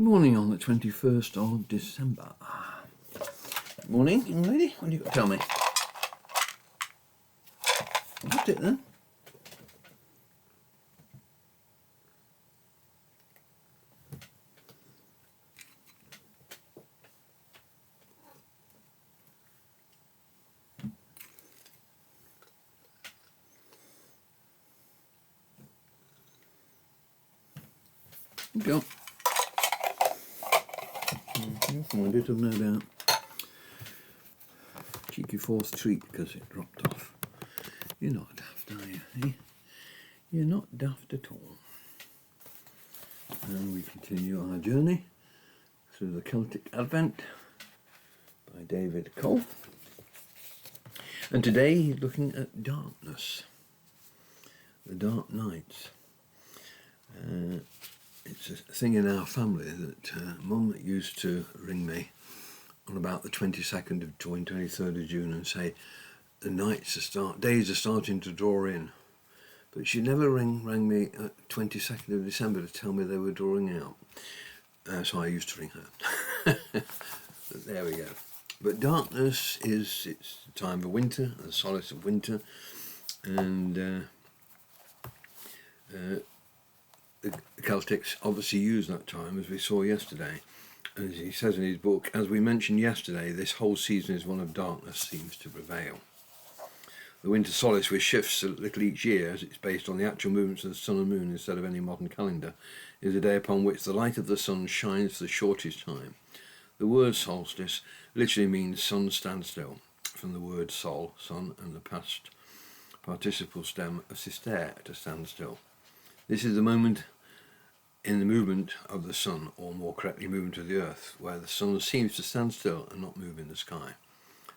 Good morning on the 21st of December. Good morning, young lady. What have you got to tell me? What's it then? Go. You'll find it, I've no doubt. Cheeky fourth treat because it dropped off. You're not daft, are you? Eh? You're not daft at all. And we continue our journey through the Celtic Advent by David Cole. And today he's looking at darkness, the dark nights. It's a thing in our family that Mum used to ring me on about the 22nd of June, 23rd of June and say the days are starting to draw in. But she never rang me at 22nd of December to tell me they were drawing out. So I used to ring her. But there we go. But darkness it's the time of winter, the solace of winter, and the Celtics obviously use that time, as we saw yesterday. As he says in his book, as we mentioned yesterday, this whole season is one of darkness seems to prevail. The winter solace, which shifts a little each year as it's based on the actual movements of the sun and moon instead of any modern calendar, is a day upon which the light of the sun shines for the shortest time. The word solstice literally means sun stand still, from the word sol, sun, and the past participle stem assister, to stand still. This is the moment in the movement of the sun, or more correctly movement of the earth, where the sun seems to stand still and not move in the sky,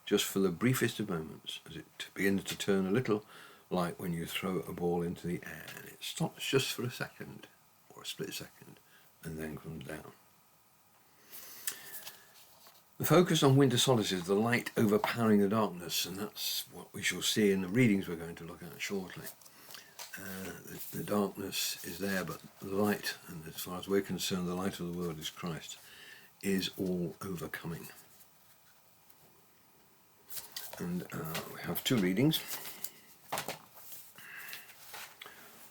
just for the briefest of moments, as it begins to turn a little like when you throw a ball into the air, and it stops just for a second, or a split second, and then comes down. The focus on winter solace is the light overpowering the darkness, and that's what we shall see in the readings we're going to look at shortly. The darkness is there, but the light, and as far as we're concerned, the light of the world is Christ, is all overcoming. And we have two readings.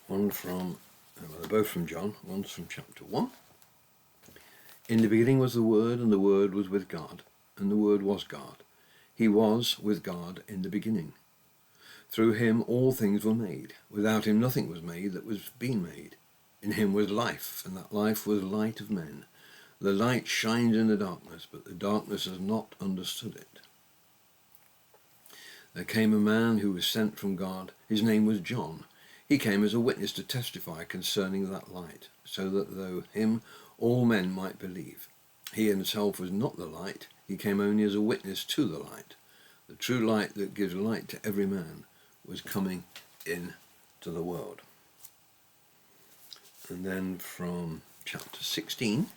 One from, they're both from John, one's from chapter 1. In the beginning was the Word, and the Word was with God, and the Word was God. He was with God in the beginning. Through him all things were made. Without him nothing was made that was been made. In him was life, and that life was light of men. The light shines in the darkness, but the darkness has not understood it. There came a man who was sent from God. His name was John. He came as a witness to testify concerning that light, so that through him all men might believe. He himself was not the light. He came only as a witness to the light. The true light that gives light to every man was coming into the world. And then from chapter 16,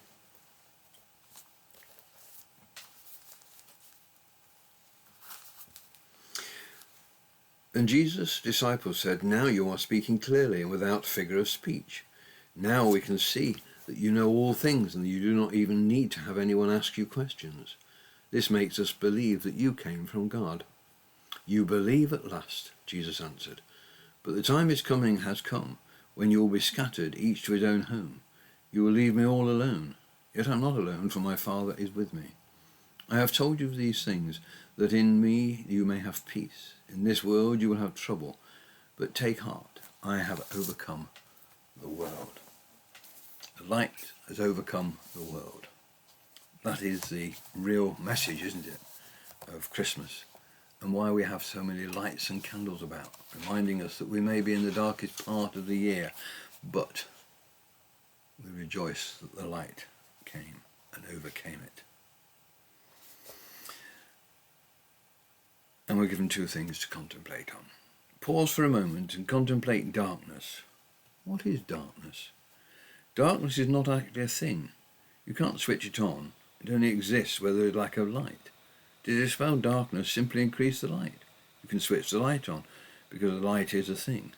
and Jesus' disciples said, "Now you are speaking clearly and without figure of speech. Now we can see that you know all things and you do not even need to have anyone ask you questions. This makes us believe that you came from God." "You believe at last," Jesus answered. "But the time is coming, has come, when you will be scattered, each to his own home. You will leave me all alone. Yet I am not alone, for my Father is with me. I have told you these things, that in me you may have peace. In this world you will have trouble, but take heart, I have overcome the world." The light has overcome the world. That is the real message, isn't it, of Christmas, and why we have so many lights and candles about, reminding us that we may be in the darkest part of the year, but we rejoice that the light came and overcame it. And we're given two things to contemplate on. Pause for a moment and contemplate darkness. What is darkness? Darkness is not actually a thing. You can't switch it on. It only exists where there is lack of light. To dispel darkness, simply increase the light. You can switch the light on, because the light is a thing.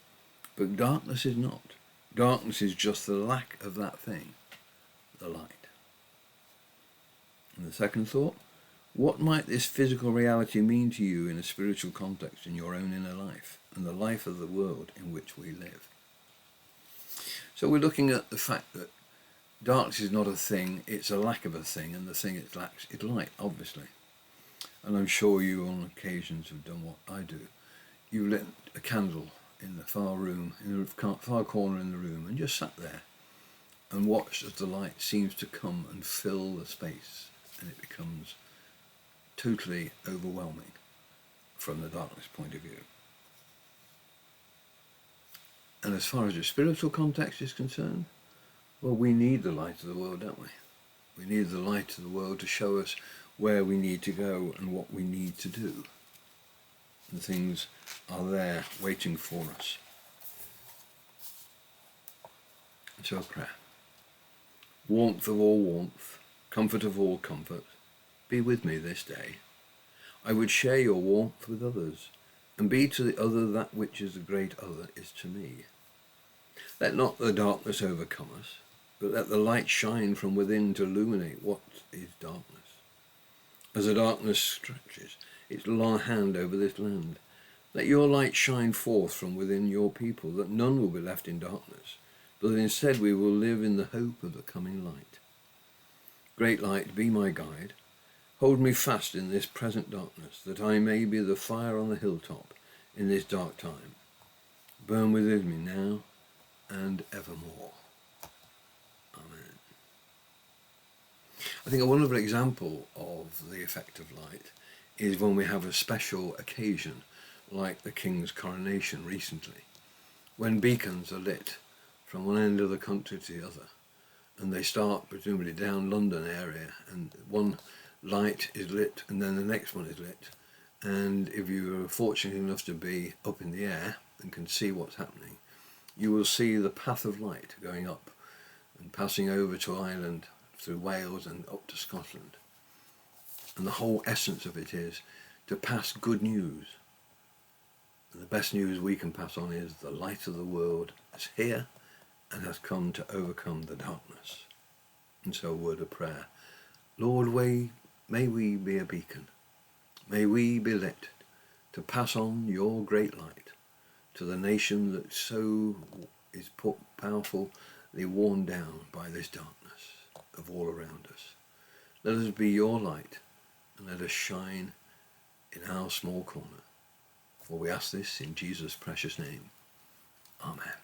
But darkness is not. Darkness is just the lack of that thing, the light. the second thought, what might this physical reality mean to you in a spiritual context in your own inner life and the life of the world in which we live? So we're looking at the fact that darkness is not a thing, it's a lack of a thing, and the thing it lacks is light, obviously. And I'm sure you on occasions have done what I do. You've lit a candle in the far room, in the far corner in the room, and just sat there and watched as the light seems to come and fill the space, and it becomes totally overwhelming from the darkness point of view. And as far as the spiritual context is concerned, well, we need the light of the world, don't we? We need the light of the world to show us where we need to go and what we need to do. And things are there waiting for us. And so a prayer. Warmth of all warmth, comfort of all comfort, be with me this day. I would share your warmth with others, and be to the other that which is the great other is to me. Let not the darkness overcome us, but let the light shine from within to illuminate what is darkness. As the darkness stretches its long hand over this land, let your light shine forth from within your people, that none will be left in darkness, but that instead we will live in the hope of the coming light. Great light, be my guide. Hold me fast in this present darkness, that I may be the fire on the hilltop in this dark time. Burn within me now and evermore. Amen. I think a wonderful example of the effect of light is when we have a special occasion, like the King's coronation recently, when beacons are lit from one end of the country to the other, and they start presumably down London area, and one light is lit and then the next one is lit, and if you're fortunate enough to be up in the air and can see what's happening, you will see the path of light going up and passing over to Ireland, through Wales and up to Scotland. And the whole essence of it is to pass good news. And the best news we can pass on is the light of the world is here and has come to overcome the darkness. And so a word of prayer. Lord, may we be a beacon. May we be lit to pass on your great light to the nation that so is powerfully worn down by this darkness of all around us. Let us be your light and let us shine in our small corner. For we ask this in Jesus' precious name. Amen.